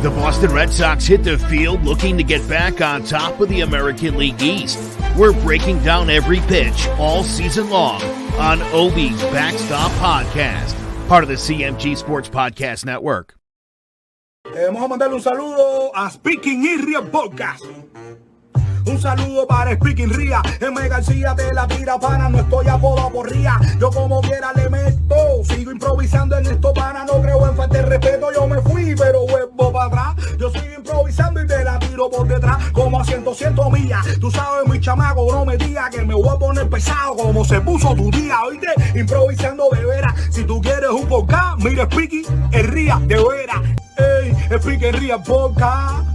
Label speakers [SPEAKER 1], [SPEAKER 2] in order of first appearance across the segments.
[SPEAKER 1] The Boston Red Sox hit the field looking to get back on top of the American League East. We're breaking down every pitch all season long on Obi's Backstop Podcast, part of the CMG Sports Podcast Network.
[SPEAKER 2] Vamos a mandarle un saludo a Speaking Ria Podcast. Un saludo para Speaking Ria. M. García te la tira, pana. No estoy apodado por Ria. Yo como quiera le meto. Sigo improvisando en esto, pana. No creo en falta de respeto. Yo me fui, pero vuelvo para atrás. Yo sigo improvisando y te la tiro por detrás. Como a 100 millas. Tú sabes, mi chamaco, no me digas que me voy a poner pesado. Como se puso tu día, oíste. Improvisando de veras. Si tú quieres un podcast, mira Speaking Ria de veras. Ey, Speaking Ria Podcast.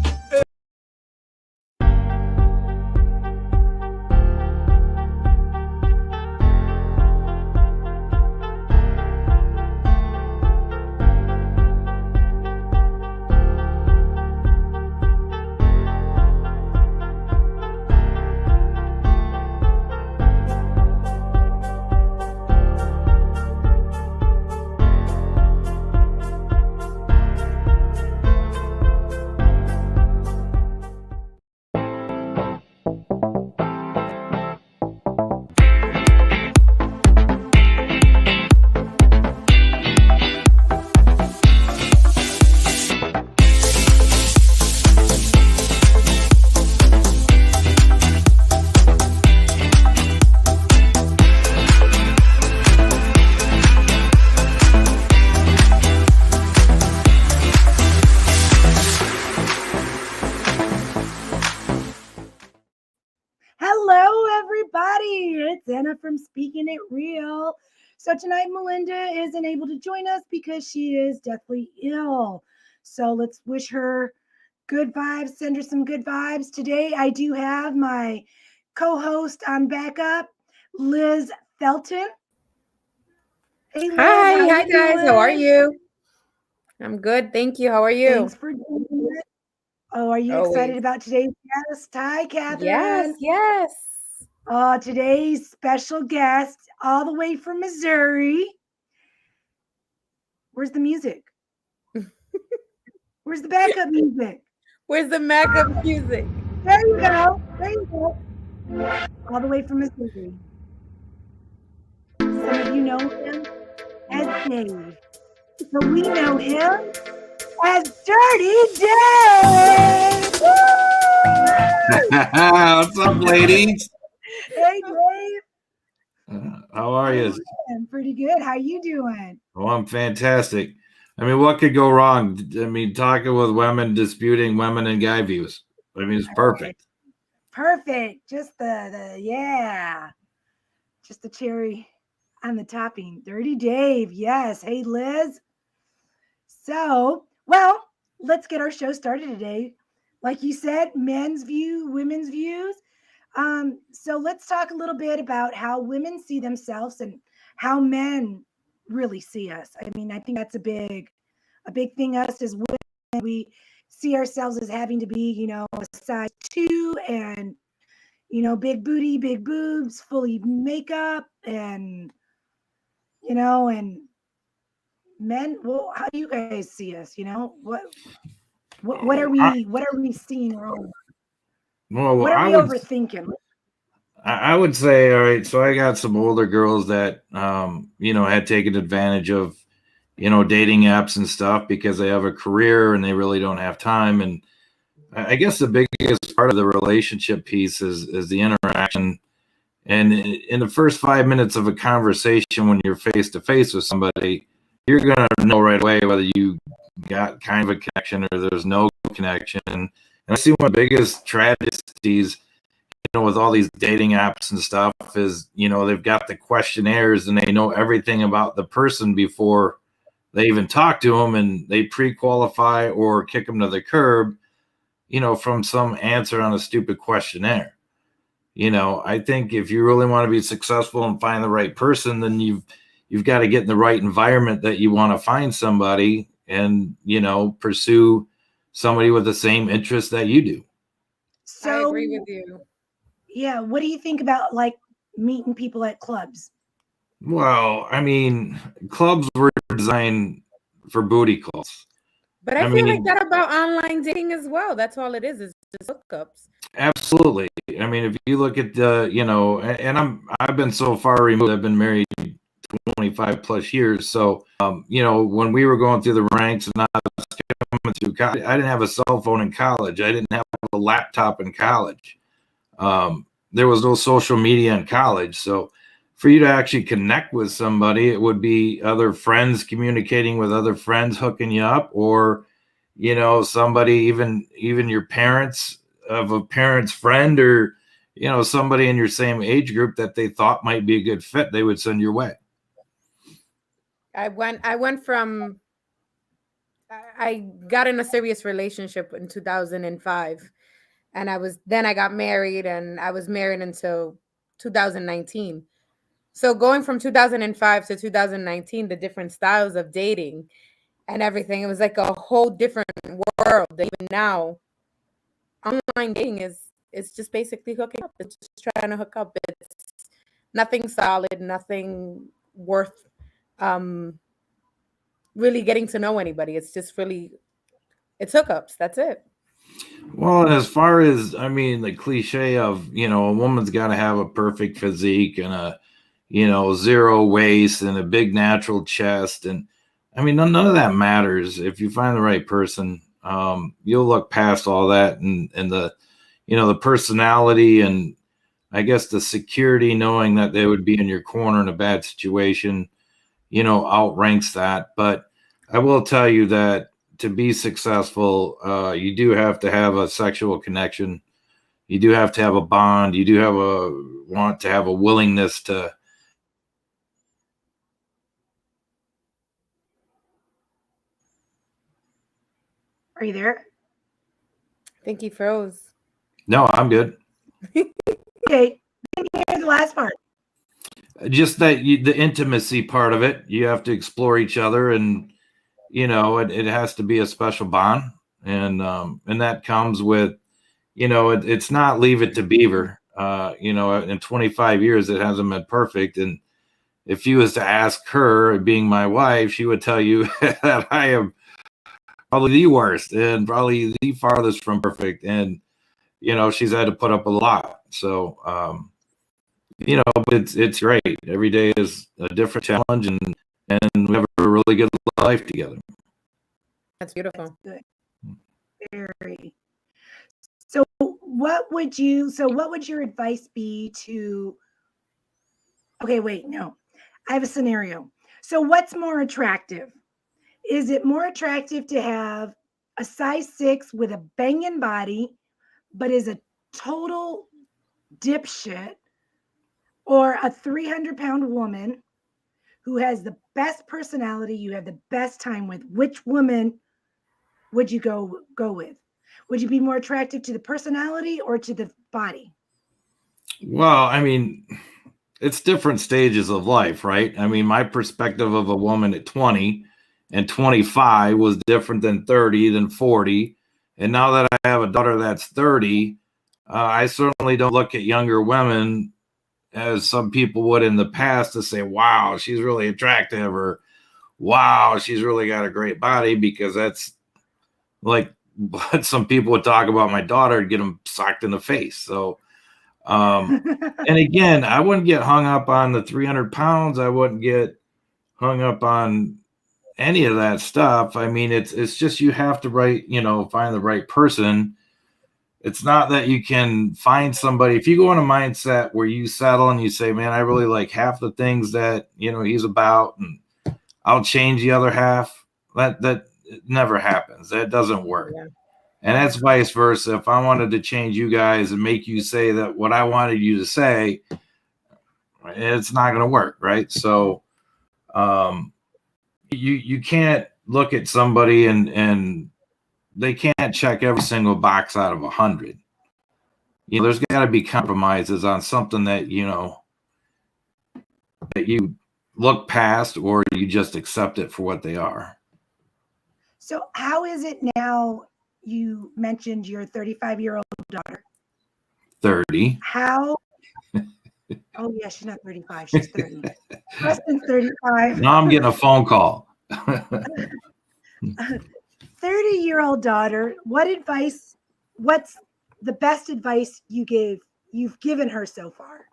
[SPEAKER 3] From Speaking It Real. So tonight Melinda isn't able to join us because she is deathly ill. So let's wish her good vibes, send her some good vibes. Today I do have my co-host on backup, Liz Felton.
[SPEAKER 4] Hey Liz, hi guys, how are you? I'm good, thank you. How are you?
[SPEAKER 3] Thanks for doing it. Oh, are you excited about today's guest? Hi, Catherine.
[SPEAKER 4] Yes.
[SPEAKER 3] Today's special guest, all the way from Missouri. Where's the music? Where's the backup music?
[SPEAKER 4] Where's the backup music?
[SPEAKER 3] There you go. There you go. All the way from Missouri. Some of you know him as Dave. So we know him as Dirty Dave.
[SPEAKER 5] What's up, ladies?
[SPEAKER 3] Hey, Dave.
[SPEAKER 5] How are you?
[SPEAKER 3] I'm pretty good. How you doing?
[SPEAKER 5] Oh, I'm fantastic. I mean, what could go wrong? I mean, talking with women, disputing women and guy views. I mean, it's perfect.
[SPEAKER 3] Perfect. Just just the cherry on the topping. Dirty Dave. Yes. Hey, Liz. So, well, let's get our show started today. Like you said, men's view, women's views. So let's talk a little bit about how women see themselves and how men really see us. I mean, I think that's a big thing. Us as women, we see ourselves as having to be, a size 2 and, big booty, big boobs, fully makeup and, and men. Well, how do you guys see us? What are we seeing wrong?
[SPEAKER 5] Well,
[SPEAKER 3] what are we overthinking?
[SPEAKER 5] I would say, all right, so I got some older girls that, had taken advantage of, dating apps and stuff because they have a career and they really don't have time. And I guess the biggest part of the relationship piece is the interaction. And in the first 5 minutes of a conversation, when you're face to face with somebody, you're going to know right away whether you got kind of a connection or there's no connection. And I see one of the biggest tragedies, with all these dating apps and stuff is, they've got the questionnaires and they know everything about the person before they even talk to them, and they pre-qualify or kick them to the curb, from some answer on a stupid questionnaire. I think if you really want to be successful and find the right person, then you've got to get in the right environment that you want to find somebody and, pursue somebody with the same interests that you do.
[SPEAKER 3] So,
[SPEAKER 4] I agree with you.
[SPEAKER 3] Yeah. What do you think about meeting people at clubs?
[SPEAKER 5] Well, I mean, clubs were designed for booty calls.
[SPEAKER 4] But I feel like that about online dating as well. That's all it is just hookups.
[SPEAKER 5] Absolutely. I mean, if you look at the, and I've been so far removed. I've been married 25 plus years. So, when we were going through the ranks and I was coming through college, I didn't have a cell phone in college. I didn't have a laptop in college. There was no social media in college. So for you to actually connect with somebody, it would be other friends communicating with other friends, hooking you up, or, somebody, even your parents of a parent's friend, or, somebody in your same age group that they thought might be a good fit, they would send your way.
[SPEAKER 4] I got in a serious relationship in 2005, and I got married, and I was married until 2019. So going from 2005 to 2019, the different styles of dating and everything, it was like a whole different world. Even now, online dating is just basically hooking up. It's just trying to hook up. It's nothing solid, nothing worth really getting to know anybody. It's just it's hookups. That's it.
[SPEAKER 5] Well, and as far as, the cliche of, a woman's got to have a perfect physique and a, zero waist and a big natural chest. And none of that matters. If you find the right person, you'll look past all that, and the, the personality, and I guess the security, knowing that they would be in your corner in a bad situation, outranks that. But I will tell you that to be successful, you do have to have a sexual connection. You do have to have a bond. You do want to have a willingness to.
[SPEAKER 3] Are you there?
[SPEAKER 4] I think he froze.
[SPEAKER 5] No, I'm good.
[SPEAKER 3] Okay, here's the last part.
[SPEAKER 5] Just that the intimacy part of it, you have to explore each other, and it has to be a special bond, and that comes with, it's not leave it to Beaver. In 25 years, it hasn't been perfect, and if you was to ask her, being my wife, she would tell you that I am probably the worst and probably the farthest from perfect, and she's had to put up a lot. So but it's great. Every day is a different challenge, and we have a really good life together.
[SPEAKER 4] That's beautiful.
[SPEAKER 3] That's good. Very. So what would your advice be to, okay, wait, no, I have a scenario. So what's more attractive? Is it more attractive to have a size 6 with a banging body, but is a total dipshit, or a 300-pound woman who has the best personality you have the best time with? Which woman would you go with? Would you be more attractive to the personality or to the body?
[SPEAKER 5] Well, it's different stages of life, right? My perspective of a woman at 20 and 25 was different than 30, than 40. And now that I have a daughter that's 30, I certainly don't look at younger women as some people would in the past, to say, wow, she's really attractive, or wow, she's really got a great body, because that's like what some people would talk about my daughter and get them socked in the face. So, and again, I wouldn't get hung up on the 300 pounds. I wouldn't get hung up on any of that stuff. It's just, you have to find the right person. It's not that you can find somebody. If you go in a mindset where you settle and you say, man, I really like half the things that, he's about, and I'll change the other half, that never happens. That doesn't work. Yeah. And that's vice versa. If I wanted to change you guys and make you say that what I wanted you to say, it's not going to work. Right. So, you can't look at somebody and they can't check every single box out of 100. There's got to be compromises on something that, that you look past, or you just accept it for what they are.
[SPEAKER 3] So how is it now? You mentioned your 35-year-old daughter.
[SPEAKER 5] 30.
[SPEAKER 3] How? Oh, yeah, she's not 35. She's 30. Less than 35.
[SPEAKER 5] Now I'm getting a phone call.
[SPEAKER 3] 30-year-old daughter, what's the best advice you've given her so far?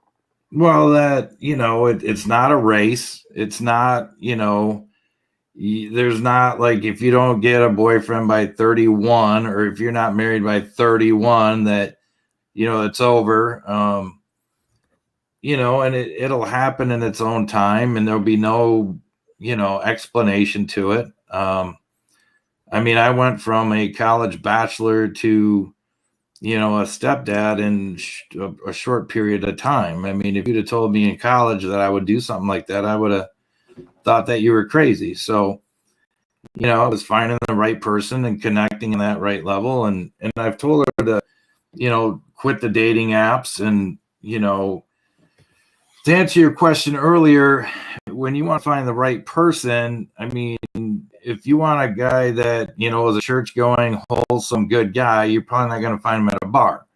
[SPEAKER 5] Well, that, it's not a race. It's not, there's not like, if you don't get a boyfriend by 31, or if you're not married by 31, that, it's over. And it'll happen in its own time, and there'll be no, explanation to it. I went from a college bachelor to, a stepdad in a short period of time. If you'd have told me in college that I would do something like that, I would have thought that you were crazy. So, I was finding the right person and connecting in that right level. And I've told her to, quit the dating apps. And, to answer your question earlier, when you want to find the right person, if you want a guy that, is a church going, wholesome, good guy, you're probably not going to find him at a bar.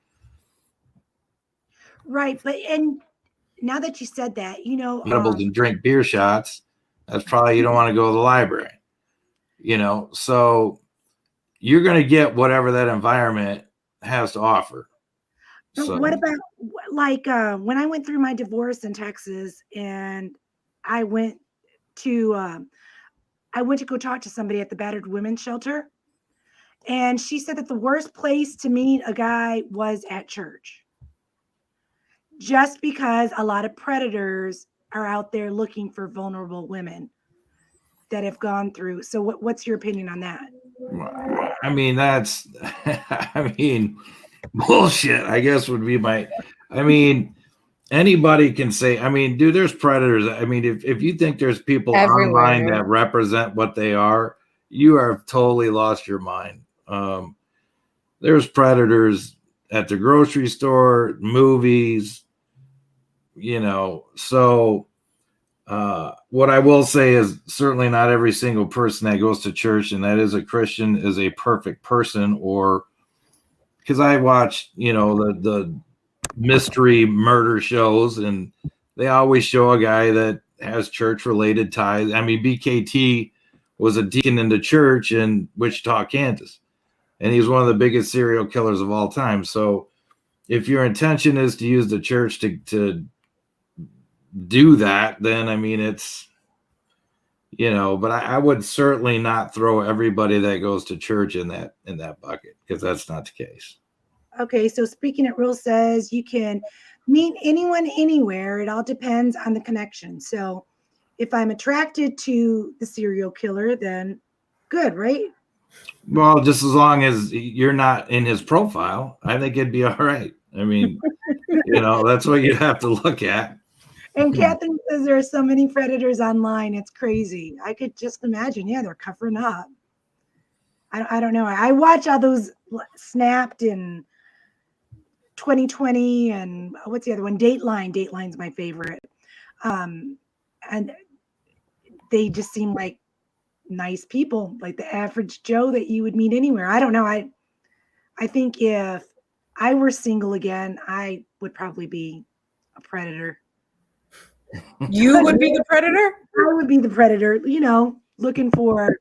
[SPEAKER 3] Right. And now that you said that,
[SPEAKER 5] Edibles and drink beer shots, that's probably, you don't want to go to the library, so you're going to get whatever that environment has to offer.
[SPEAKER 3] But
[SPEAKER 5] So
[SPEAKER 3] what about when I went through my divorce in Texas, and I went to go talk to somebody at the battered women's shelter, and she said that the worst place to meet a guy was at church, just because a lot of predators are out there looking for vulnerable women that have gone through. So what's your opinion on that?
[SPEAKER 5] that's bullshit, I guess, would be my, anybody can say, dude, there's predators. If you think there's people
[SPEAKER 4] Everywhere.
[SPEAKER 5] online that represent what they are, you have totally lost your mind. There's predators at the grocery store, movies, so what I will say is certainly not every single person that goes to church and that is a Christian is a perfect person. Or because I watched, the mystery murder shows, and they always show a guy that has church related ties. BKT was a deacon in the church in Wichita, Kansas, and he's one of the biggest serial killers of all time. So if your intention is to use the church to do that, then it's, but I would certainly not throw everybody that goes to church in that bucket, because that's not the case.
[SPEAKER 3] Okay, so Speaking It Real says you can meet anyone anywhere. It all depends on the connection. So if I'm attracted to the serial killer, then good, right?
[SPEAKER 5] Well, just as long as you're not in his profile, I think it'd be all right. That's what you have to look at.
[SPEAKER 3] And Catherine says there are so many predators online. It's crazy. I could just imagine. Yeah, they're covering up. I don't know. I watch all those Snapped in 2020, and what's the other one? Dateline. Dateline's my favorite. And they just seem like nice people, like the average Joe that you would meet anywhere. I don't know. I think if I were single again, I would probably be a predator.
[SPEAKER 4] You would be the predator?
[SPEAKER 3] I would be the predator, looking for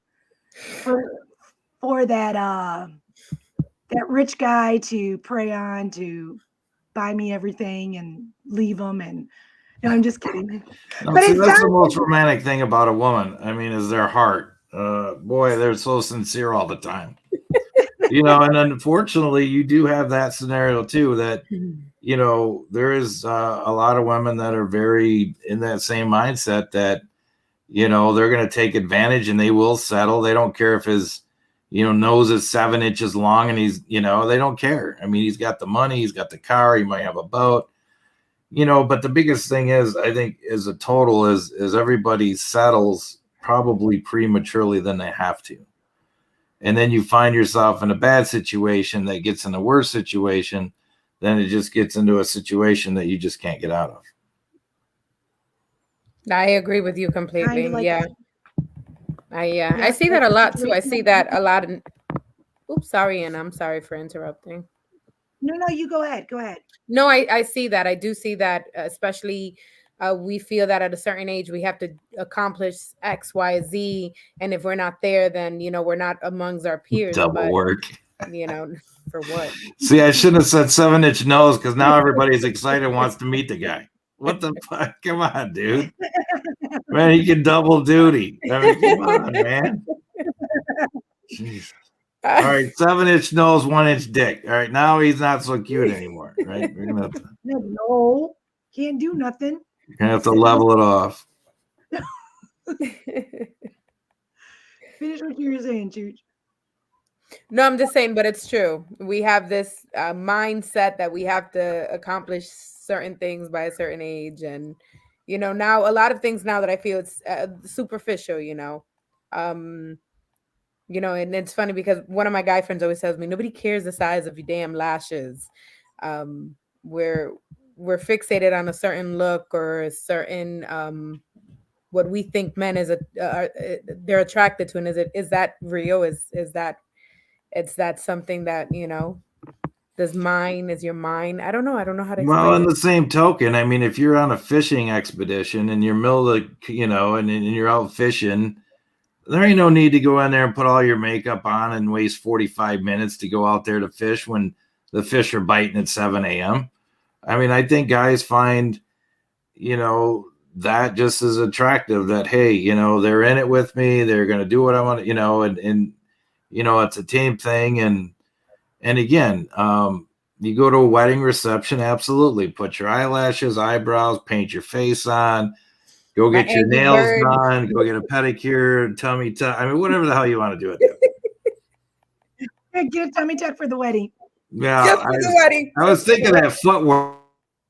[SPEAKER 3] that rich guy to prey on, to buy me everything and leave him. And no, I'm just kidding.
[SPEAKER 5] But that's the most romantic thing about a woman. Is their heart. Boy, they're so sincere all the time. And unfortunately, you do have that scenario too, that there is a lot of women that are very in that same mindset that, they're going to take advantage and they will settle. They don't care if his, nose is 7 inches long and he's, they don't care. He's got the money, he's got the car, he might have a boat, but the biggest thing is, I think, as a total is everybody settles probably prematurely than they have to. And then you find yourself in a bad situation that gets in a worse situation, then it just gets into a situation that you just can't get out of.
[SPEAKER 4] I agree with you completely.
[SPEAKER 3] Like
[SPEAKER 4] I see that a lot too. I see that a lot in. Oops, sorry, and I'm sorry for interrupting.
[SPEAKER 3] No, you go ahead. Go ahead.
[SPEAKER 4] No, I see that. I do see that, especially we feel that at a certain age we have to accomplish X, Y, Z, and if we're not there, then we're not amongst our peers.
[SPEAKER 5] Double
[SPEAKER 4] But
[SPEAKER 5] work.
[SPEAKER 4] For what?
[SPEAKER 5] See, I shouldn't have said 7-inch nose because now everybody's excited and wants to meet the guy. What the fuck? Come on, dude. Man, he can double duty. I mean, come on, man. Jeez. All right, 7-inch nose, 1-inch dick. All right, now he's not so cute anymore, right? We're gonna
[SPEAKER 3] No, can't do nothing.
[SPEAKER 5] have to level it off.
[SPEAKER 3] Finish what you were saying, Chooch.
[SPEAKER 4] No, I'm just saying, but it's true. We have this mindset that we have to accomplish certain things by a certain age, and now a lot of things now that I feel it's superficial. And it's funny because one of my guy friends always tells me nobody cares the size of your damn lashes. We're fixated on a certain look or a certain what we think men they're attracted to, and is that real? Is that something that is your mind? I don't know how to explain.
[SPEAKER 5] Well, in the same token, I mean, if you're on a fishing expedition and you're middle of, and you're out fishing, there ain't no need to go in there and put all your makeup on and waste 45 minutes to go out there to fish when the fish are biting at 7 a.m. I mean, I think guys find, that just as attractive that, hey, they're in it with me. They're going to do what I want, and it's a team thing. And again, you go to a wedding reception, absolutely. Put your eyelashes, eyebrows, paint your face on, go get your nails done, go get a pedicure, tummy tuck. I mean, whatever the hell you want to do it.
[SPEAKER 3] Get a tummy tuck for the wedding.
[SPEAKER 5] Yeah,
[SPEAKER 4] just for the wedding.
[SPEAKER 5] I was thinking that footwork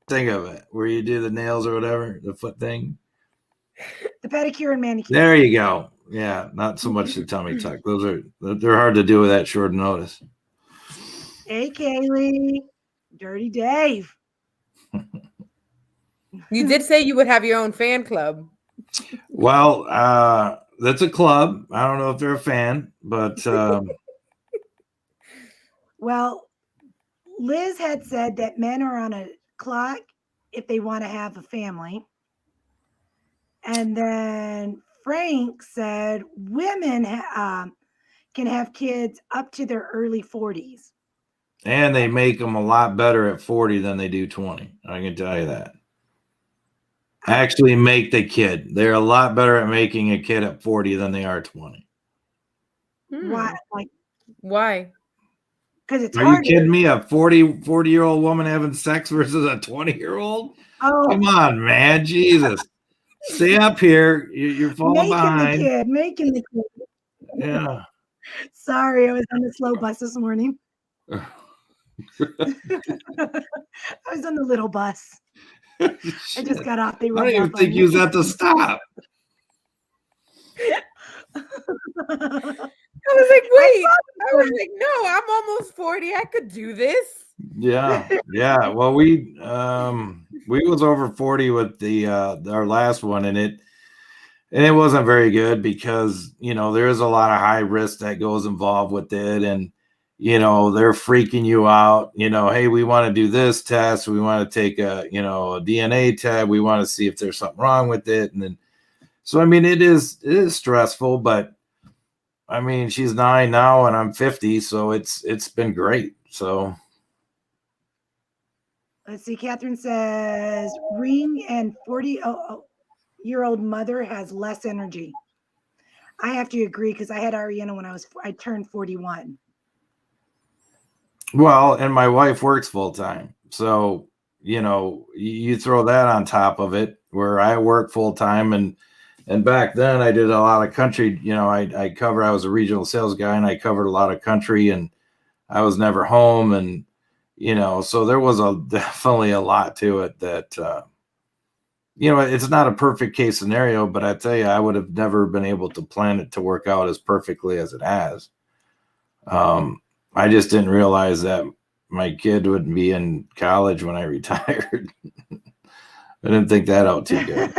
[SPEAKER 5] thing of it, where you do the nails or whatever, the foot thing.
[SPEAKER 3] The pedicure and manicure.
[SPEAKER 5] There you go. Yeah, not so much the tummy tuck. They're hard to do with that short notice.
[SPEAKER 3] Hey, Kaylee. Dirty Dave.
[SPEAKER 4] You did say you would have your own fan club.
[SPEAKER 5] Well, that's a club. I don't know if they're a fan, but
[SPEAKER 3] well, Liz had said that men are on a clock if they want to have a family. And then Frank said women can have kids up to their early 40s.
[SPEAKER 5] And they make them a lot better at 40 than they do 20. I can tell you that. Actually make the kid. They're a lot better at making a kid at 40 than they are 20.
[SPEAKER 3] Why?
[SPEAKER 4] Why?
[SPEAKER 3] Because it's
[SPEAKER 5] Are
[SPEAKER 3] harder.
[SPEAKER 5] You kidding me? A 40-year-old woman having sex versus a 20-year-old?
[SPEAKER 3] Oh.
[SPEAKER 5] Come on, man. Jesus. Stay up here. You're falling behind.
[SPEAKER 3] Making the kid.
[SPEAKER 5] Yeah.
[SPEAKER 3] Sorry, I was on the slow bus this morning. I was on the little bus. I just got off.
[SPEAKER 5] I don't even think you was at the stop.
[SPEAKER 4] I was like, wait. I was like, no, I'm almost 40. I could do this.
[SPEAKER 5] Yeah. Well, we was over 40 with the our last one, and it wasn't very good because there is a lot of high risk that goes involved with it, and they're freaking you out. Hey, we want to do this test. We want to take a DNA test. We want to see if there's something wrong with it. And then, so, I mean, it is stressful, but I mean, she's 9 now and I'm 50. So it's been great. So.
[SPEAKER 3] Let's see. Catherine says ring and 40-year-old mother has less energy. I have to agree because I had Ariana when I turned 41.
[SPEAKER 5] Well, and my wife works full time. So, you throw that on top of it where I work full time. And back then I did a lot of country, I was a regional sales guy and I covered a lot of country and I was never home. And, so there was definitely a lot to it that, it's not a perfect case scenario, but I tell you, I would have never been able to plan it to work out as perfectly as it has. I just didn't realize that my kid would be in college when I retired. I didn't think that out too good.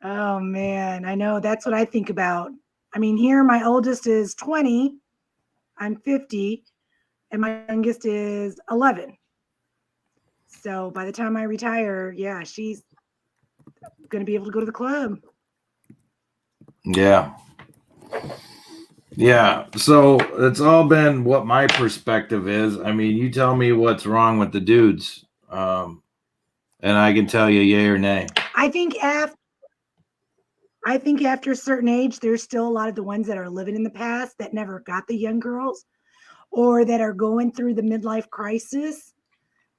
[SPEAKER 3] Oh, man. I know. That's what I think about. I mean, here my oldest is 20. I'm 50. And my youngest is 11. So by the time I retire, yeah, she's going to be able to go to the club.
[SPEAKER 5] Yeah. Yeah. So it's all been what my perspective is. I mean, you tell me what's wrong with the dudes. And I can tell you yay or nay.
[SPEAKER 3] I think after a certain age, there's still a lot of the ones that are living in the past that never got the young girls, or that are going through the midlife crisis,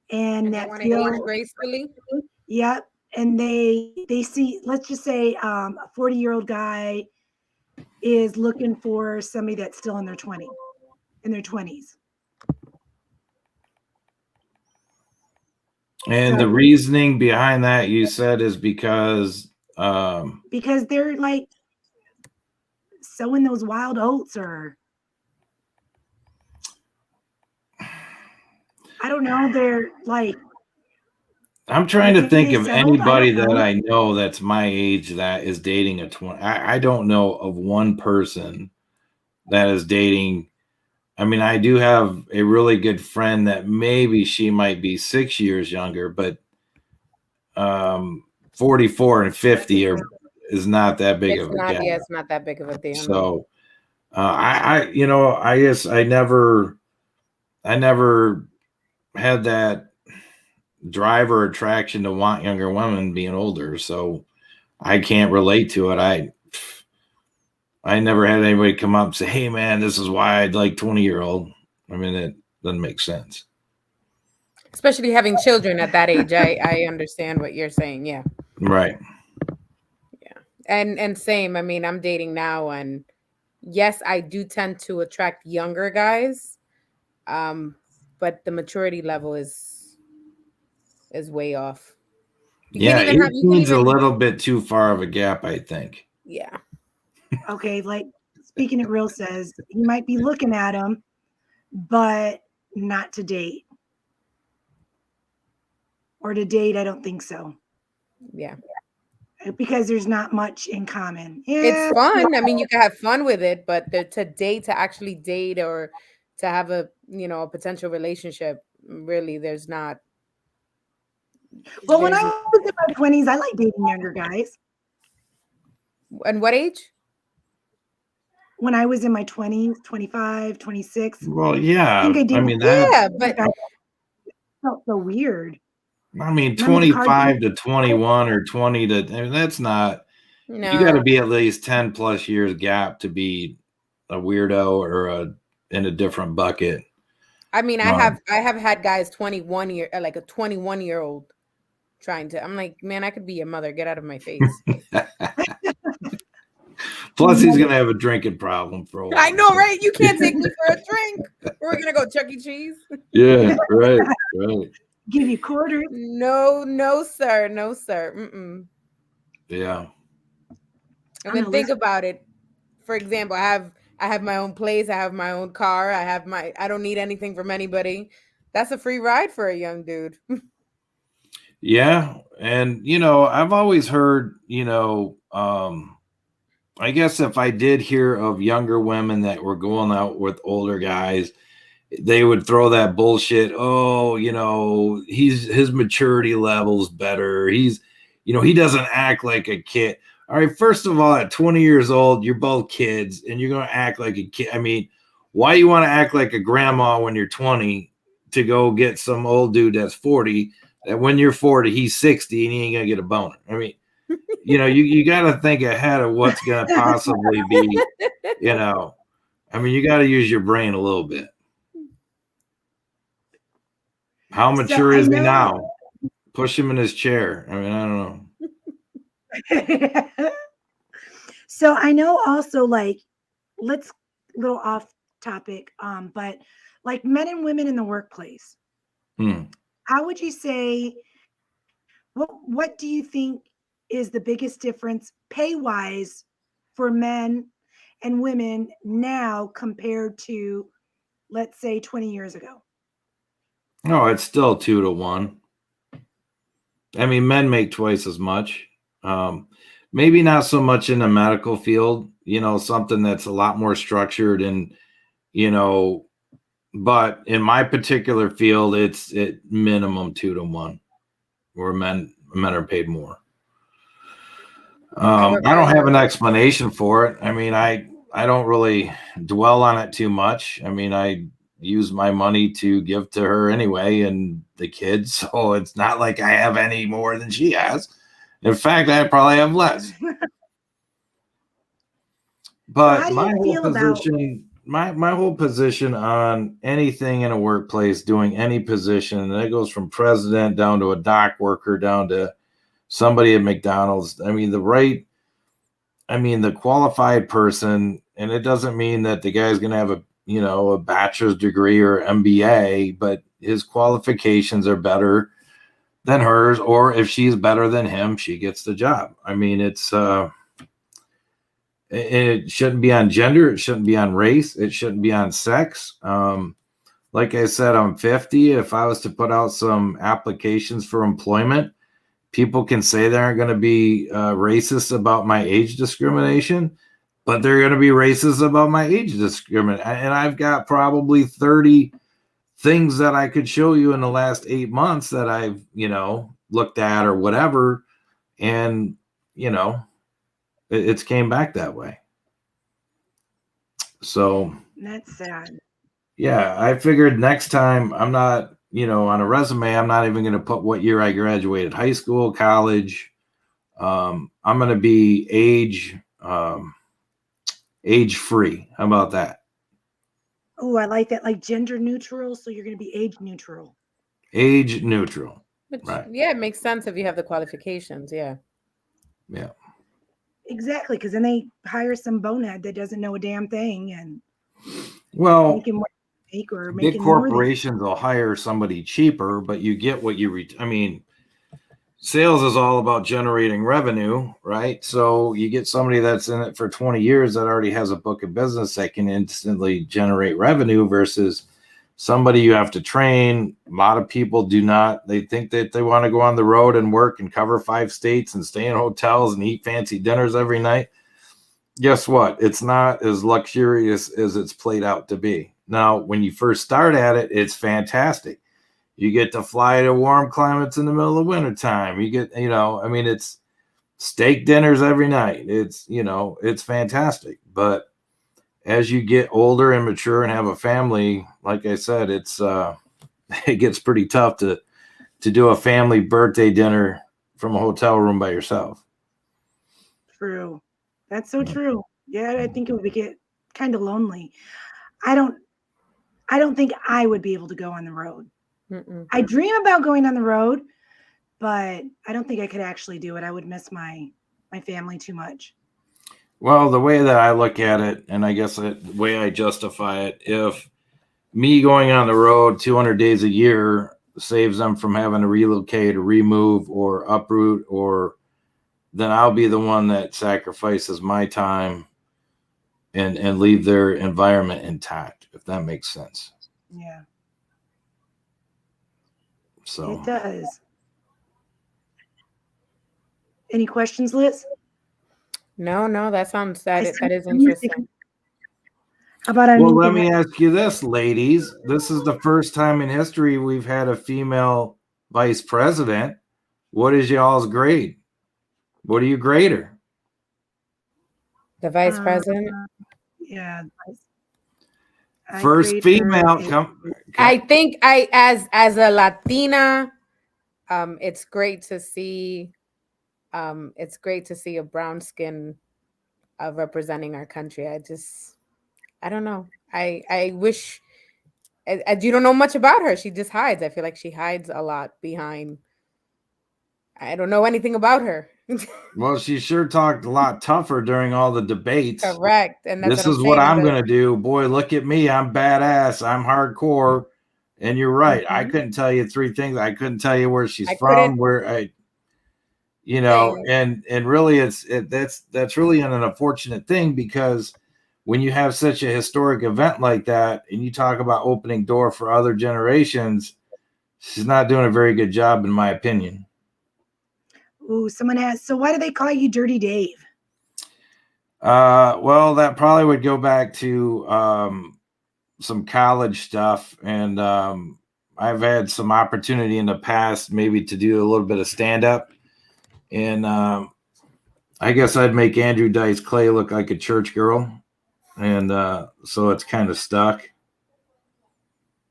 [SPEAKER 3] and
[SPEAKER 4] they
[SPEAKER 3] that
[SPEAKER 4] want to age
[SPEAKER 3] feel,
[SPEAKER 4] gracefully.
[SPEAKER 3] yep, and they see, let's just say, a 40-year-old guy is looking for somebody that's still in their 20s.
[SPEAKER 5] And the
[SPEAKER 3] So
[SPEAKER 5] reasoning behind that, you said, is because
[SPEAKER 3] because they're like sowing those wild oats, or I don't know, they're like,
[SPEAKER 5] I'm trying to
[SPEAKER 3] maybe
[SPEAKER 5] think
[SPEAKER 3] they
[SPEAKER 5] of
[SPEAKER 3] settled. I
[SPEAKER 5] anybody
[SPEAKER 3] don't
[SPEAKER 5] that
[SPEAKER 3] know.
[SPEAKER 5] I know that's my age that is dating a 20. I don't know of one person that is dating. I mean, I do have a really good friend that maybe she might be 6 years younger, but 44 and 50 is not that big
[SPEAKER 4] It's
[SPEAKER 5] of a
[SPEAKER 4] not.
[SPEAKER 5] gap.
[SPEAKER 4] Yeah, it's not that big of a deal. No.
[SPEAKER 5] So I guess I never had that drive or attraction to want younger women being older. So I can't relate to it. I never had anybody come up and say, "Hey man, this is why I'd like 20-year-old." I mean, it doesn't make sense.
[SPEAKER 4] Especially having children at that age. I understand what you're saying. Yeah.
[SPEAKER 5] Right.
[SPEAKER 4] Yeah. And same. I mean, I'm dating now, and yes, I do tend to attract younger guys. But the maturity level is way off. You can't
[SPEAKER 5] Yeah,
[SPEAKER 4] even have. You can
[SPEAKER 5] 18's a
[SPEAKER 4] even.
[SPEAKER 5] little bit too far of a gap, I think.
[SPEAKER 4] Yeah.
[SPEAKER 3] Okay, like Speaking It Real says, you might be looking at them, but not to date. Or to date, I don't think so.
[SPEAKER 4] Yeah.
[SPEAKER 3] Because there's not much in common.
[SPEAKER 4] It's
[SPEAKER 3] Yeah.
[SPEAKER 4] fun. I mean, you can have fun with it, but to actually date or to have a a potential relationship, really, there's not.
[SPEAKER 3] Well, when I
[SPEAKER 4] There's
[SPEAKER 3] was in my 20s, I like dating younger guys.
[SPEAKER 4] and what age?
[SPEAKER 3] When I was in my 20s, 25, 26,
[SPEAKER 5] Well,
[SPEAKER 3] I
[SPEAKER 5] yeah.
[SPEAKER 3] think I dated.
[SPEAKER 5] I mean that.
[SPEAKER 4] Yeah, but
[SPEAKER 3] I felt so weird.
[SPEAKER 5] I mean,
[SPEAKER 3] Remember the card
[SPEAKER 5] 25
[SPEAKER 3] game?
[SPEAKER 5] to 21 or 20 to. I mean, that's not. You got to
[SPEAKER 4] no.
[SPEAKER 5] be at least 10 plus years gap to be a weirdo or in a different bucket.
[SPEAKER 4] I mean, I
[SPEAKER 5] Um,
[SPEAKER 4] have had guys 21 like a 21-year-old trying to. I'm like, man, I could be your mother. Get out of my face.
[SPEAKER 5] Plus, he's gonna have a drinking problem for a while.
[SPEAKER 4] I know, right? You can't take me for a drink. We're gonna go Chuck E. Cheese.
[SPEAKER 5] Yeah, right.
[SPEAKER 3] Give you quarters.
[SPEAKER 4] No, sir. No, sir. Mm-mm.
[SPEAKER 5] Yeah.
[SPEAKER 4] And then think about it. For example, I have my own place. I have my own car. I don't need anything from anybody. That's a free ride for a young dude.
[SPEAKER 5] Yeah, and I've always heard, I guess if I did hear of younger women that were going out with older guys, they would throw that bullshit. Oh, his maturity level's better. He doesn't act like a kid. All right, first of all, at 20 years old, you're both kids and you're going to act like a kid. I mean, why you want to act like a grandma when you're 20 to go get some old dude that's 40, that when you're 40, he's 60 and he ain't going to get a boner? I mean, you got to think ahead of what's going to possibly be, I mean, you got to use your brain a little bit. How mature is he now? Push him in his chair. I mean, I don't know.
[SPEAKER 3] So I know also, like, let's little off topic, but like men and women in the workplace. How would you say, what do you think is the biggest difference pay-wise for men and women now compared to, let's say, 20 years ago?
[SPEAKER 5] No, it's still 2 to 1. I mean, men make twice as much. Maybe not so much in the medical field, something that's a lot more structured and, But in my particular field, it's minimum 2 to 1, where men are paid more. I don't have an explanation for it. I mean, I don't really dwell on it too much. I mean, I use my money to give to her anyway and the kids, so it's not like I have any more than she has. In fact, I probably have less. But my whole position on anything in a workplace, doing any position, and that goes from president down to a dock worker down to somebody at McDonald's. I mean, the qualified person, and it doesn't mean that the guy's going to have a bachelor's degree or MBA, but his qualifications are better than hers, or if she's better than him, she gets the job. I mean, it shouldn't be on gender. It shouldn't be on race. It shouldn't be on sex. Like I said, I'm 50. If I was to put out some applications for employment, people can say they aren't going to be racist about my age discrimination, but they're going to be racist about my age discrimination. And I've got probably 30 things that I could show you in the last 8 months that I've, looked at or whatever. And, it's came back that way. So
[SPEAKER 3] that's sad.
[SPEAKER 5] Yeah, I figured next time I'm not, on a resume, I'm not even going to put what year I graduated high school, college. I'm going to be age free. How about that?
[SPEAKER 3] Oh, I like that. Like gender neutral. So you're going to be age neutral.
[SPEAKER 5] Age neutral.
[SPEAKER 4] Which,
[SPEAKER 5] right.
[SPEAKER 4] Yeah, it makes sense if you have the qualifications. Yeah.
[SPEAKER 5] Yeah.
[SPEAKER 3] Exactly, because then they hire some bonehead that doesn't know a damn thing, and
[SPEAKER 5] big corporations will hire somebody cheaper, but you get what you. I mean, sales is all about generating revenue, right? So you get somebody that's in it for 20 years that already has a book of business that can instantly generate revenue versus somebody you have to train. A lot of people do not. They think that they want to go on the road and work and cover 5 states and stay in hotels and eat fancy dinners every night. Guess what? It's not as luxurious as it's played out to be. Now, when you first start at it, it's fantastic. You get to fly to warm climates in the middle of wintertime. You get, it's steak dinners every night. It's, it's fantastic. But as you get older and mature and have a family, like I said, it's it gets pretty tough to do a family birthday dinner from a hotel room by yourself.
[SPEAKER 3] True. That's so true. Yeah, I think it would get kind of lonely. I don't think I would be able to go on the road.
[SPEAKER 4] Mm-mm.
[SPEAKER 3] I dream about going on the road, but I don't think I could actually do it. I would miss my family too much.
[SPEAKER 5] Well, the way that I look at it, and I guess the way I justify it, if me going on the road 200 days a year saves them from having to relocate or remove or uproot, then I'll be the one that sacrifices my time and leave their environment intact, if that makes sense.
[SPEAKER 3] Yeah.
[SPEAKER 5] So
[SPEAKER 3] it does. Any questions, Liz?
[SPEAKER 4] No, that sounds that is interesting.
[SPEAKER 3] How about
[SPEAKER 5] let me ask you this, ladies. This is the first time in history we've had a female vice president. What is y'all's grade? What do you grade her?
[SPEAKER 4] The vice president?
[SPEAKER 3] Yeah.
[SPEAKER 5] First female. Come.
[SPEAKER 4] I think as a Latina, it's great to see. It's great to see a brown skin representing our country. I don't know. I wish. You don't know much about her. She just hides. I feel like she hides a lot behind. I don't know anything about her.
[SPEAKER 5] Well, she sure talked a lot tougher during all the debates.
[SPEAKER 4] Correct. And
[SPEAKER 5] this is what I'm going to do. Boy, look at me. I'm badass. I'm hardcore. And you're right. Mm-hmm. I couldn't tell you 3 things. I couldn't tell you where she's from, and really that's really an unfortunate thing, because when you have such a historic event like that and you talk about opening door for other generations, she's not doing a very good job, in my opinion.
[SPEAKER 3] Ooh, someone asked, so why do they call you Dirty Dave?
[SPEAKER 5] Well, that probably would go back to some college stuff, and I've had some opportunity in the past maybe to do a little bit of stand up, and I guess I'd make Andrew Dice Clay look like a church girl, and so it's kind of stuck.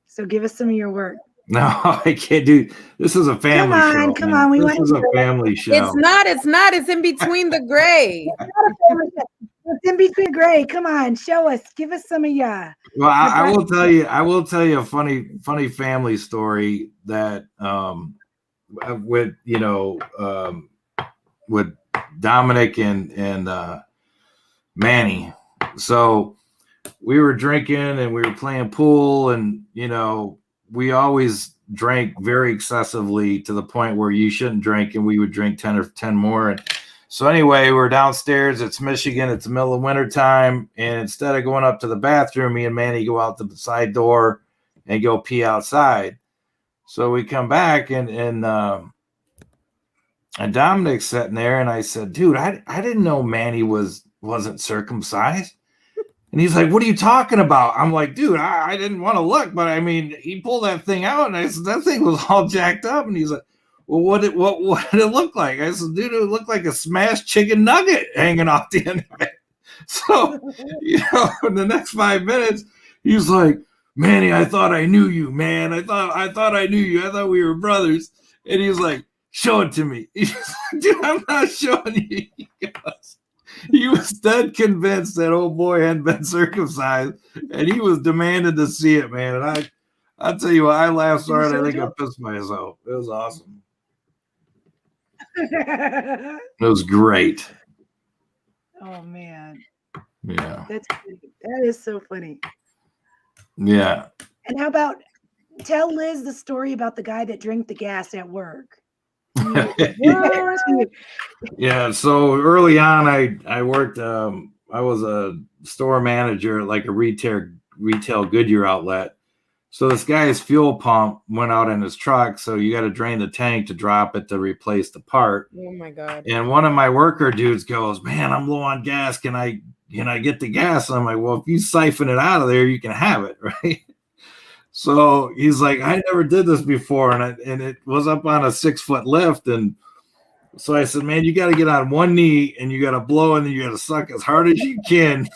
[SPEAKER 3] So give us some of your work.
[SPEAKER 5] No, I can't do. This is a family show.
[SPEAKER 3] Come on. We
[SPEAKER 5] This
[SPEAKER 3] want
[SPEAKER 5] is a family show.
[SPEAKER 4] It's not. It's in between the gray.
[SPEAKER 3] It's in between gray. Come on, show us. Give us some of ya.
[SPEAKER 5] Well, I will tell you. I will tell you a funny family story that with with Dominic and Manny. So we were drinking and we were playing pool, and we always drank very excessively to the point where you shouldn't drink, and we would drink 10 or 10 more. And so anyway, we're downstairs. It's Michigan. It's the middle of winter time. And instead of going up to the bathroom, me and Manny go out the side door and go pee outside. So we come back and Dominic's sitting there, and I said, dude, I didn't know Manny wasn't circumcised. And he's like, what are you talking about? I'm like, dude, I didn't want to look, but I mean, he pulled that thing out, and I said, that thing was all jacked up. And he's like, well, what did it look like? I said, dude, it looked like a smashed chicken nugget hanging off the end of it. So, in the next 5 minutes, he's like, Manny, I thought I knew you, man. I thought I knew you. I thought we were brothers. And he's like, show it to me. He's like, dude, I'm not showing you. He was dead convinced that old boy hadn't been circumcised, and he was demanding to see it, man. And I'll tell you what, I laughed so hard I think I pissed myself. It was awesome. It was great.
[SPEAKER 3] Oh man.
[SPEAKER 5] Yeah.
[SPEAKER 3] That is so funny.
[SPEAKER 5] Yeah.
[SPEAKER 3] And how about tell Liz the story about the guy that drank the gas at work?
[SPEAKER 5] Yeah. So early on, I worked. I was a store manager at like a retail Goodyear outlet. So this guy's fuel pump went out in his truck. So you got to drain the tank to drop it to replace the part.
[SPEAKER 4] Oh my God.
[SPEAKER 5] And one of my worker dudes goes, man, I'm low on gas. Can I get the gas? And I'm like, well, if you siphon it out of there, you can have it. Right. So he's like, I never did this before. And it was up on a 6-foot lift. And so I said, man, you got to get on one knee and you got to blow and then you got to suck as hard as you can.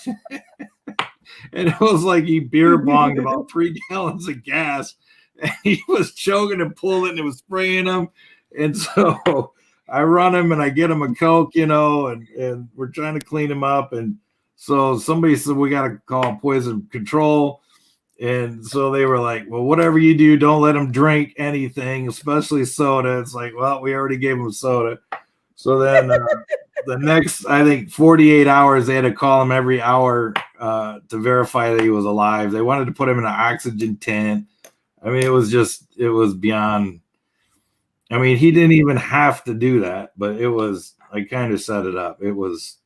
[SPEAKER 5] And it was like he beer bonged about 3 gallons of gas. And he was choking and pulling and it was spraying him. And so I run him and I get him a Coke, and we're trying to clean him up. And so somebody said, we got to call poison control. And so they were like, well, whatever you do, don't let him drink anything, especially soda. It's like, well, we already gave him soda. So then the next, I think, 48 hours, they had to call him every hour to verify that he was alive. They wanted to put him in an oxygen tent. I mean, it was beyond. I mean, he didn't even have to do that, but I kind of set it up. It was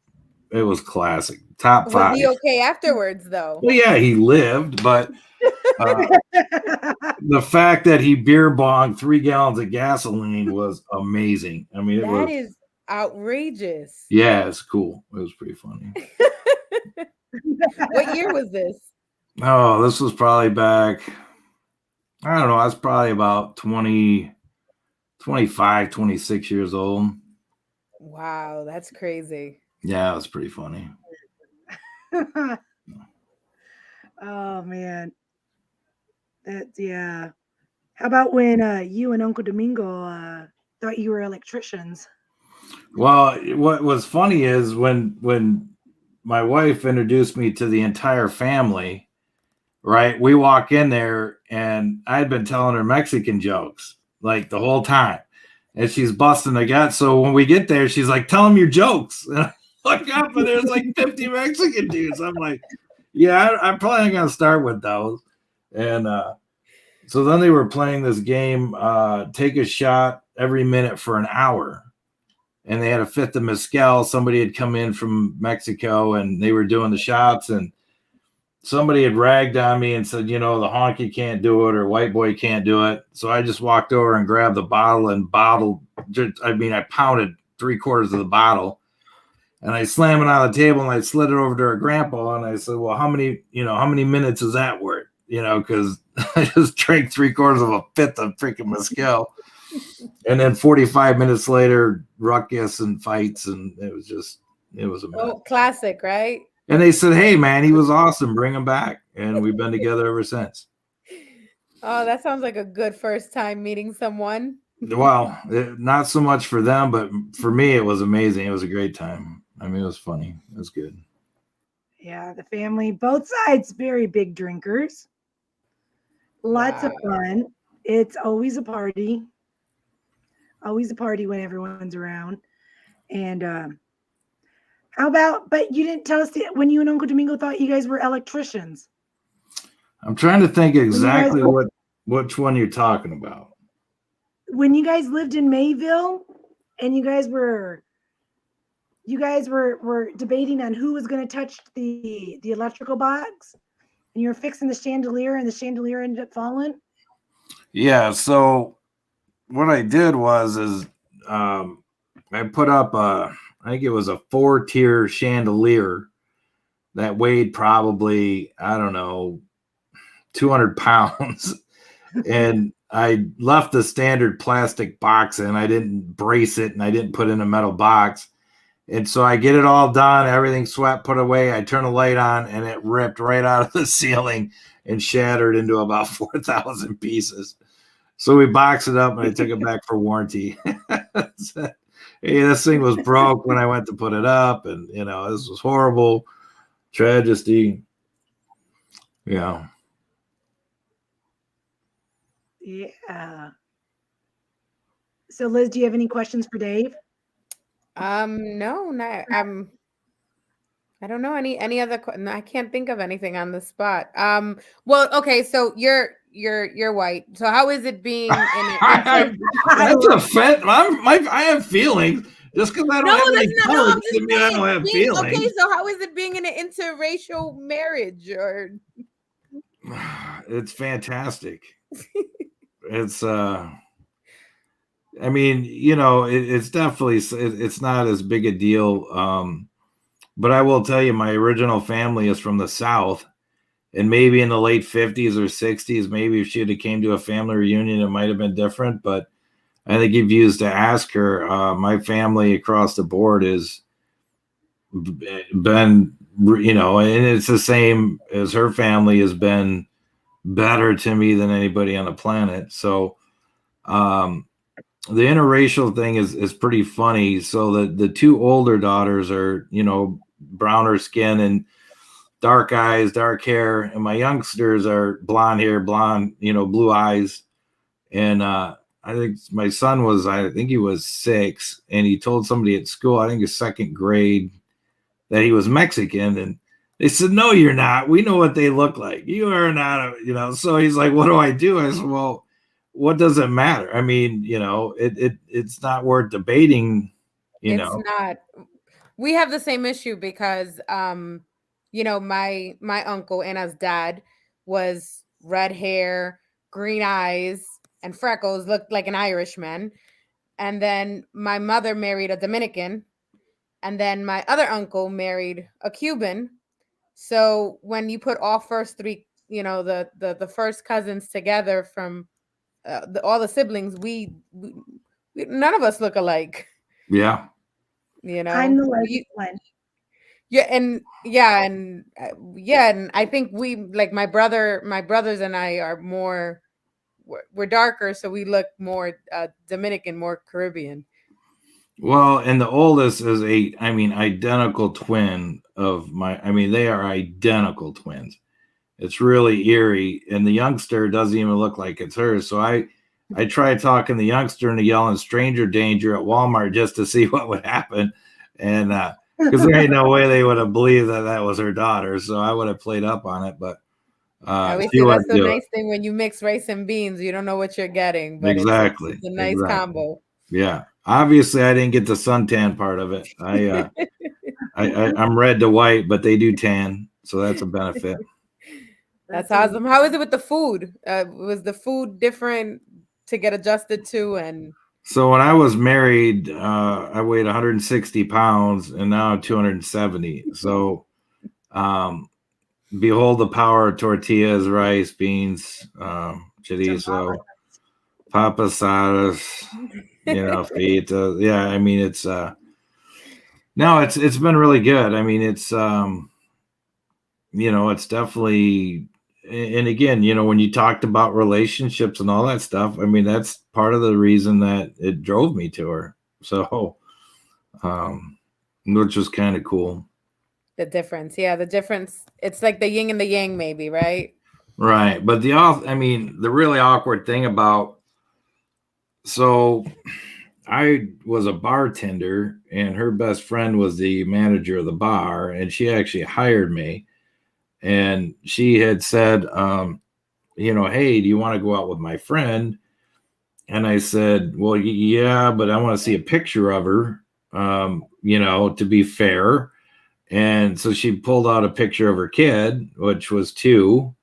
[SPEAKER 5] classic. Top 5.
[SPEAKER 4] Was he okay afterwards, though?
[SPEAKER 5] Well, yeah, he lived, but the fact that he beer bonged 3 gallons of gasoline was amazing. I mean,
[SPEAKER 4] that is outrageous.
[SPEAKER 5] Yeah, it's cool. It was pretty funny.
[SPEAKER 4] What year was this?
[SPEAKER 5] Oh, this was probably back, I don't know, I was probably about 25, 26 years old.
[SPEAKER 4] Wow, that's crazy.
[SPEAKER 5] Yeah, it was pretty funny.
[SPEAKER 3] Oh man. Yeah. How about when you and Uncle Domingo thought you were electricians?
[SPEAKER 5] Well, what was funny is when my wife introduced me to the entire family, right? We walk in there and I'd been telling her Mexican jokes like the whole time. And she's busting the gut. So when we get there, she's like, tell them your jokes. And I look up and there's like 50 Mexican dudes. I'm like, yeah, I'm probably going to start with those. And so then they were playing this game, take a shot every minute for an hour. And they had a fifth of mezcal. Somebody had come in from Mexico and they were doing the shots. And somebody had ragged on me and said, the honky can't do it or white boy can't do it. So I just walked over and grabbed the bottle and I pounded 3/4 of the bottle. And I slammed it on the table and I slid it over to her grandpa and I said, well, how many minutes is that worth? because I just drank 3/4 of a fifth of freaking mezcal. And then 45 minutes later, ruckus and fights, and it was a mess.
[SPEAKER 4] Oh, classic, right?
[SPEAKER 5] And they said, "Hey, man, he was awesome. Bring him back." And we've been together ever since.
[SPEAKER 4] Oh, that sounds like a good first time meeting someone.
[SPEAKER 5] Well, not so much for them, but for me, it was amazing. It was a great time. I mean, it was funny. It was good.
[SPEAKER 3] Yeah, the family, both sides, very big drinkers. Lots of fun. It's always a party. Always a party when everyone's around. And how about, but you didn't tell us when you and Uncle Domingo thought you guys were electricians.
[SPEAKER 5] I'm trying to think exactly which one you're talking about.
[SPEAKER 3] When you guys lived in Mayville and you guys were debating on who was going to touch the electrical box, and you were fixing the chandelier and the chandelier ended up falling.
[SPEAKER 5] Yeah. So what I did is I put up I think it was a 4-tier chandelier that weighed probably, I don't know, 200 pounds. And I left the standard plastic box and I didn't brace it and I didn't put in a metal box. And so I get it all done, everything swept, put away. I turn the light on and it ripped right out of the ceiling and shattered into about 4,000 pieces. So we boxed it up and I took it back for warranty. Hey, this thing was broke when I went to put it up, and this was horrible tragedy. Yeah.
[SPEAKER 3] Yeah. So Liz, do you have any questions for Dave?
[SPEAKER 4] No, I don't know any other. No, I can't think of anything on the spot. Well, okay, so you're white. So how is it being?
[SPEAKER 5] That's a fit. I have feelings. Just because I don't have any color doesn't mean I don't have feelings.
[SPEAKER 4] Okay, so how is it being in an interracial marriage? Or
[SPEAKER 5] it's fantastic. It's I mean, it's definitely it's not as big a deal. But I will tell you, my original family is from the South, and maybe in the late 50s or 60s, maybe if she had came to a family reunion, it might have been different. But I think if you used to ask her, my family across the board has been, and it's the same as her family has been better to me than anybody on the planet. So, the interracial thing is pretty funny. So the two older daughters are, browner skin and dark eyes, dark hair, and my youngsters are blonde hair, blonde, blue eyes. And I think my son he was 6, and he told somebody at school, I think his 2nd grade, that he was Mexican, and they said, "No, you're not. We know what they look like. You are not." So he's like, "What do I do?" I said, "Well, what does it matter? I mean, it's not worth debating,
[SPEAKER 4] It's not. We have the same issue because my uncle Anna's dad was red hair, green eyes, and freckles, looked like an Irishman. And then my mother married a Dominican, and then my other uncle married a Cuban. So when you put all first 3, the first cousins together from all the siblings, we none of us look alike.
[SPEAKER 5] Yeah.
[SPEAKER 3] I'm the last one.
[SPEAKER 4] Yeah, and I think we, like, my brothers and I are more, we're darker, so we look more Dominican, more Caribbean.
[SPEAKER 5] Well, and the oldest is identical twin of they are identical twins. It's really eerie, and the youngster doesn't even look like it's hers. So I tried talking the youngster into yelling "stranger danger" at Walmart just to see what would happen, and because there ain't no way they would have believed that was her daughter. So I would have played up on it, but
[SPEAKER 4] that's the nice thing when you mix rice and beans, you don't know what you're getting. But
[SPEAKER 5] exactly,
[SPEAKER 4] it's a nice combo.
[SPEAKER 5] Yeah, obviously I didn't get the suntan part of it. I'm red to white, but they do tan, so that's a benefit.
[SPEAKER 4] That's awesome. How is it with the food? Was the food different to get adjusted to? And
[SPEAKER 5] so when I was married, I weighed 160 pounds, and now I'm 270. So behold the power of tortillas, rice, beans, chorizo, papasadas, fajita. Yeah, I mean it's no, it's been really good. I mean it's it's definitely, and again, when you talked about relationships and all that stuff, I mean that's part of the reason that it drove me to her. So which was kind of cool.
[SPEAKER 4] The difference. Yeah, the difference. It's like the yin and the yang, maybe, right?
[SPEAKER 5] Right. But the really awkward thing about, so I was a bartender and her best friend was the manager of the bar, and she actually hired me. And she had said, hey, do you want to go out with my friend? And I said, well, yeah, but I want to see a picture of her, to be fair. And so she pulled out a picture of her kid, which was 2.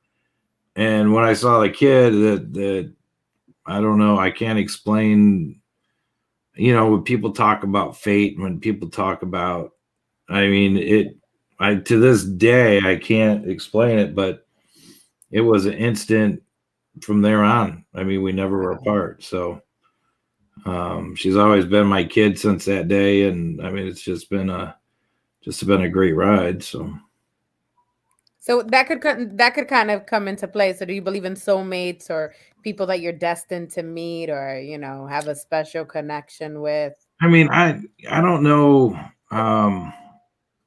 [SPEAKER 5] And when I saw the kid, that I don't know, I can't explain, when people talk about fate, when people talk about, I mean, to this day, I can't explain it, but it was an instant from there on. I mean, we never were apart. So she's always been my kid since that day. And I mean, it's just been a great ride. So
[SPEAKER 4] that could kind of come into play. So do you believe in soulmates or people that you're destined to meet or, have a special connection with?
[SPEAKER 5] I mean, I don't know.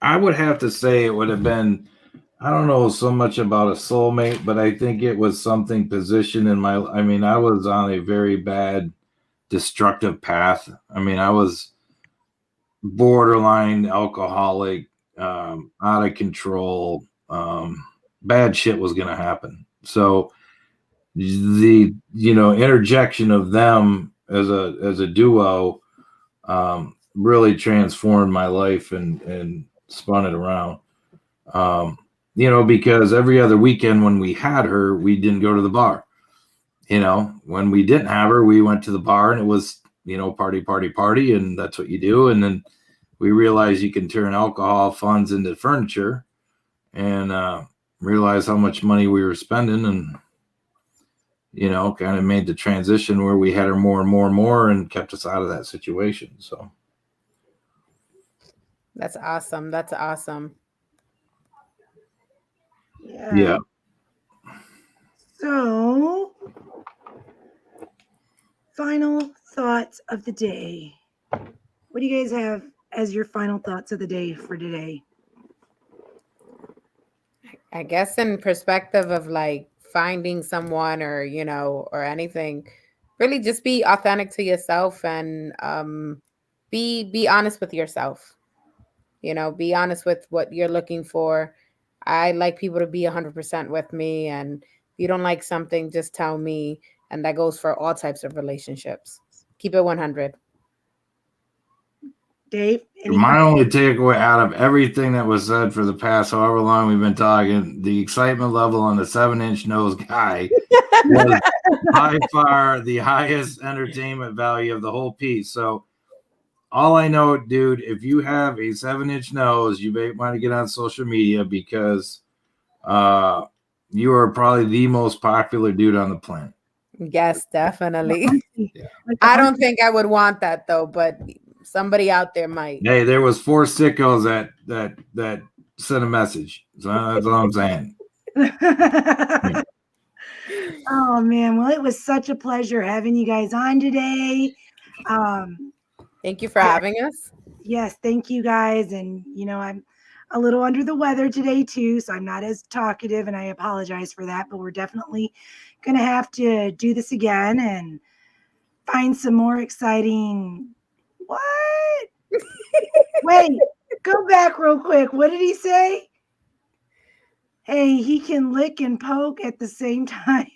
[SPEAKER 5] I would have to say it would have been, I don't know so much about a soulmate, but I think it was something positioned in I mean, I was on a very bad, destructive path. I mean, I was borderline alcoholic, out of control. Bad shit was going to happen. So the, interjection of them as a duo, really transformed my life and spun it around. Because every other weekend when we had her, we didn't go to the bar. When we didn't have her, we went to the bar and it was, party. And that's what you do. And then we realized you can turn alcohol funds into furniture and realize how much money we were spending and, kind of made the transition where we had her more and more and more and kept us out of that situation. So.
[SPEAKER 4] That's awesome. That's awesome.
[SPEAKER 3] Yeah. So, final thoughts of the day. What do you guys have as your final thoughts of the day for today?
[SPEAKER 4] I guess in perspective of like finding someone or, or anything, really just be authentic to yourself and be honest with yourself. Be honest with what you're looking for. I like people to be 100% with me. And if you don't like something, just tell me. And that goes for all types of relationships. Keep it 100.
[SPEAKER 3] Dave?
[SPEAKER 5] My only takeaway out of everything that was said for the past however long we've been talking, the excitement level on the 7-inch nose guy was by far the highest entertainment value of the whole piece. So all I know, dude, if you have a 7-inch nose, you may want to get on social media because you are probably the most popular dude on the planet.
[SPEAKER 4] Yes, definitely. Yeah. I don't think I would want that though, but somebody out there might.
[SPEAKER 5] Hey, there was 4 sickos that sent a message. So that's all I'm saying.
[SPEAKER 3] Oh man, well, it was such a pleasure having you guys on today.
[SPEAKER 4] Thank you for having us.
[SPEAKER 3] Yes, thank you guys. And I'm a little under the weather today too, so I'm not as talkative and I apologize for that, but we're definitely going to have to do this again and find some more exciting. What? Wait, go back real quick. What did he say? Hey, he can lick and poke at the same time.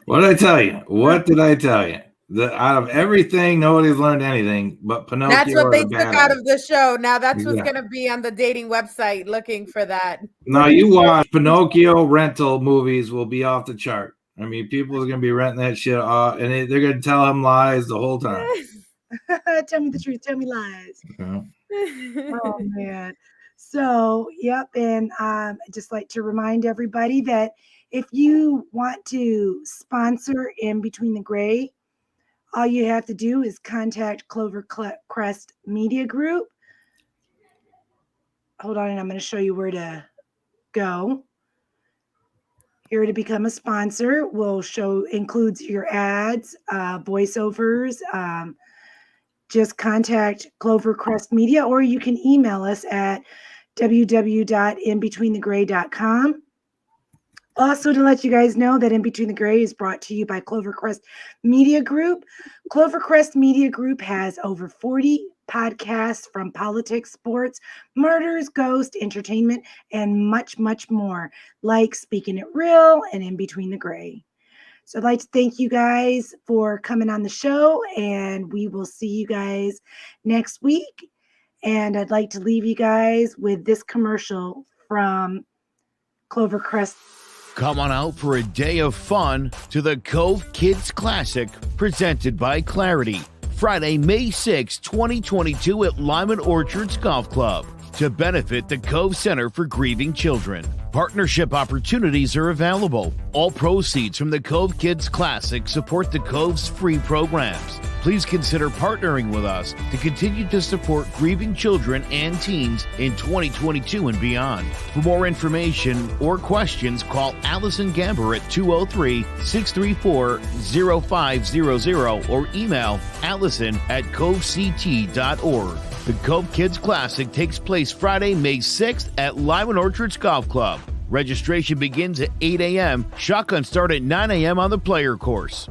[SPEAKER 5] What did I tell you? What did I tell you? Out of everything, nobody's learned anything but Pinocchio.
[SPEAKER 4] That's what they took out of the show. Now that's what's going to be on the dating website looking for that.
[SPEAKER 5] Now you watch Pinocchio rental movies will be off the chart. I mean, people are going to be renting that shit off, and they're going to tell him lies the whole time.
[SPEAKER 3] Tell me the truth. Tell me lies.
[SPEAKER 5] Yeah.
[SPEAKER 3] Oh, man. So, yep. And I'd just like to remind everybody that if you want to sponsor In Between the Gray, all you have to do is contact Clovercrest Media Group. Hold on, and I'm going to show you where to go. Here to become a sponsor will includes your ads, voiceovers. Just contact Clovercrest Media, or you can email us at www.inbetweenthegray.com. Also, to let you guys know that In Between the Gray is brought to you by Clovercrest Media Group. Clovercrest Media Group has over 40 podcasts from politics, sports, murders, ghost, entertainment, and much, much more, like Speaking It Real and In Between the Gray. So I'd like to thank you guys for coming on the show, and we will see you guys next week. And I'd like to leave you guys with this commercial from Clovercrest.
[SPEAKER 1] Come on out for a day of fun to the Cove Kids Classic, presented by Clarity. Friday, May 6, 2022 at Lyman Orchards Golf Club to benefit the Cove Center for Grieving Children. Partnership opportunities are available. All proceeds from the Cove Kids Classic support the Cove's free programs. Please consider partnering with us to continue to support grieving children and teens in 2022 and beyond. For more information or questions, call Allison Gamber at 203-634-0500 or email allison@covect.org. The Cove Kids Classic takes place Friday, May 6th at Lyman Orchards Golf Club. Registration begins at 8 a.m. Shotguns start at 9 a.m. on the player course.